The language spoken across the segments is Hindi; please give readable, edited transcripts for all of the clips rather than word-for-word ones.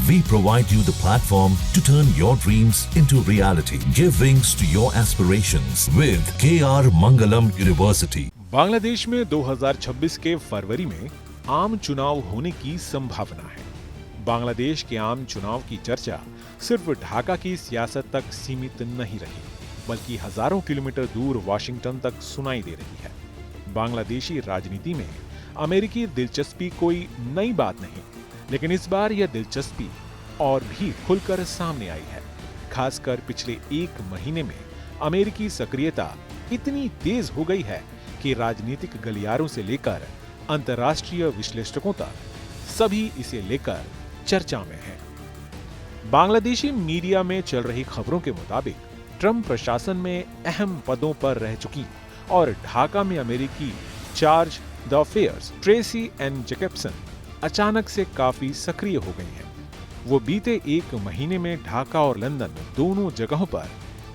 We provide you the platform to turn your dreams into reality. Give wings to your aspirations with KR Mangalam University. Bangladesh में 2026 के फरवरी में आम चुनाव होने की संभावना है। बांग्लादेश के आम चुनाव की चर्चा सिर्फ ढाका की सियासत तक सीमित नहीं रही, बल्कि हजारों किलोमीटर दूर वाशिंगटन तक सुनाई दे रही है। बांग्लादेशी राजनीति में अमेरिकी दिलचस्पी कोई नई बात नहीं, लेकिन इस बार यह दिलचस्पी और भी खुलकर सामने आई है। खासकर पिछले एक महीने में अमेरिकी सक्रियता इतनी तेज हो गई है कि राजनीतिक गलियारों से लेकर अंतर्राष्ट्रीय विश्लेषकों तक सभी इसे लेकर चर्चा में हैं। बांग्लादेशी मीडिया में चल रही खबरों के मुताबिक ट्रंप प्रशासन में अहम पदों पर रह चुकी और ढाका में अमेरिकी charge d'affaires Tracy N Jacobson अचानक से काफी सक्रिय हो गई हैं। वो बीते एक महीने में ढाका और लंदन दोनों जगहों पर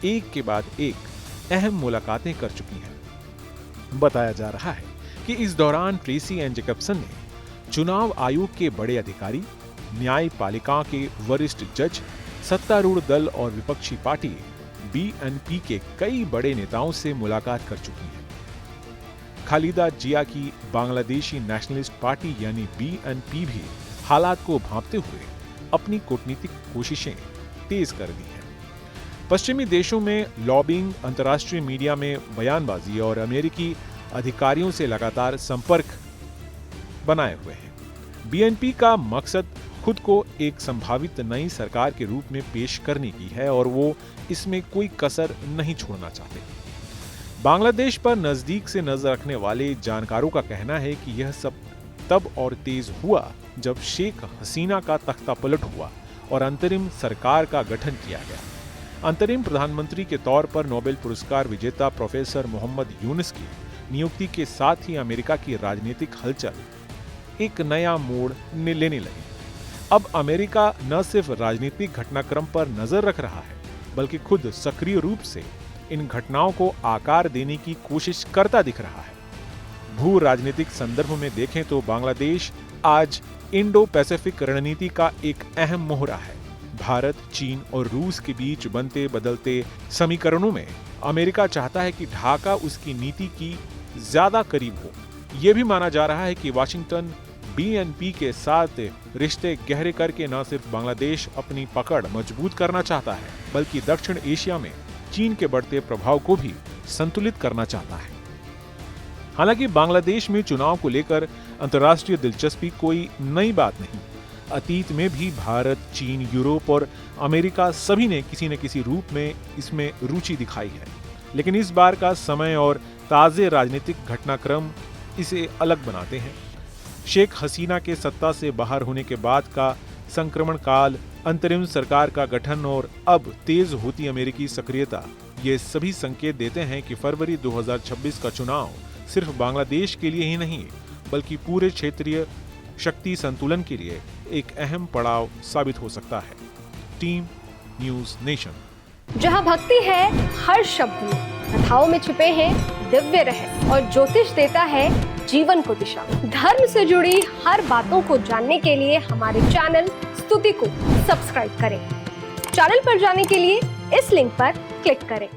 एक के बाद एक अहम मुलाकातें कर चुकी हैं। बताया जा रहा है कि इस दौरान ट्रेसी एन जैकबसन ने चुनाव आयोग के बड़े अधिकारी, न्यायपालिका के वरिष्ठ जज, सत्तारूढ़ दल और विपक्षी पार्टी BNP के कई बड़े नेताओं से मुलाकात कर चुकी हैं। खालिदा जिया की बांग्लादेशी नेशनलिस्ट पार्टी यानी BNP भी हालात को भांपते हुए अपनी कूटनीतिक कोशिशें तेज कर दी हैं। पश्चिमी देशों में लॉबिंग, अंतर्राष्ट्रीय मीडिया में बयानबाजी और अमेरिकी अधिकारियों से लगातार संपर्क बनाए हुए हैं। BNP का मकसद खुद को एक संभावित नई सरकार के रूप में पेश करने की है और वो इसमें कोई कसर नहीं छोड़ना चाहते। बांग्लादेश पर नजदीक से नजर रखने वाले जानकारों का कहना है कि यह सब तब और तेज हुआ जब शेख हसीना का तख्ता पलट हुआ और अंतरिम सरकार का गठन किया गया। अंतरिम प्रधानमंत्री के तौर पर नोबेल पुरस्कार विजेता प्रोफेसर मोहम्मद यूनुस की नियुक्ति के साथ ही अमेरिका की राजनीतिक हलचल एक नया मोड़ लेने लगी। अब अमेरिका न सिर्फ राजनीतिक घटनाक्रम पर नजर रख रहा है, बल्कि खुद सक्रिय रूप से इन घटनाओं को आकार देने की कोशिश करता दिख रहा है। भू राजनीतिक संदर्भ में देखें तो बांग्लादेश आज इंडो पैसिफिक रणनीति का एक अहम मोहरा है। भारत, चीन और रूस के बीच बनते बदलते समीकरणों में अमेरिका चाहता है कि ढाका उसकी नीति की ज्यादा करीब हो। यह भी माना जा रहा है कि वाशिंगटन BNP के साथ रिश्ते गहरे करके न सिर्फ बांग्लादेश अपनी पकड़ मजबूत करना चाहता है, बल्कि दक्षिण एशिया में चीन के बढ़ते प्रभाव को भी संतुलित करना चाहता है। हालांकि बांग्लादेश में चुनाव को लेकर अंतर्राष्ट्रीय दिलचस्पी कोई नई बात नहीं। अतीत में भी भारत, चीन, यूरोप और अमेरिका सभी ने किसी न किसी रूप में इसमें रुचि दिखाई है, लेकिन इस बार का समय और ताजे राजनीतिक घटनाक्रम इसे अलग बनाते हैं। शेख हसीना के सत्ता से बाहर होने के बाद का संक्रमण काल, अंतरिम सरकार का गठन और अब तेज होती अमेरिकी सक्रियता, ये सभी संकेत देते हैं कि फरवरी 2026 का चुनाव सिर्फ बांग्लादेश के लिए ही नहीं, बल्कि पूरे क्षेत्रीय शक्ति संतुलन के लिए एक अहम पड़ाव साबित हो सकता है। Team news nation. जहां भक्ति है हर शब्द में, कथाओं में छुपे हैं दिव्य रहस्य और ज्योतिष देता है जीवन को दिशा। धर्म से जुड़ी हर बातों को जानने के लिए हमारे चैनल स्तुति को सब्सक्राइब करें। चैनल पर जाने के लिए इस लिंक पर क्लिक करें।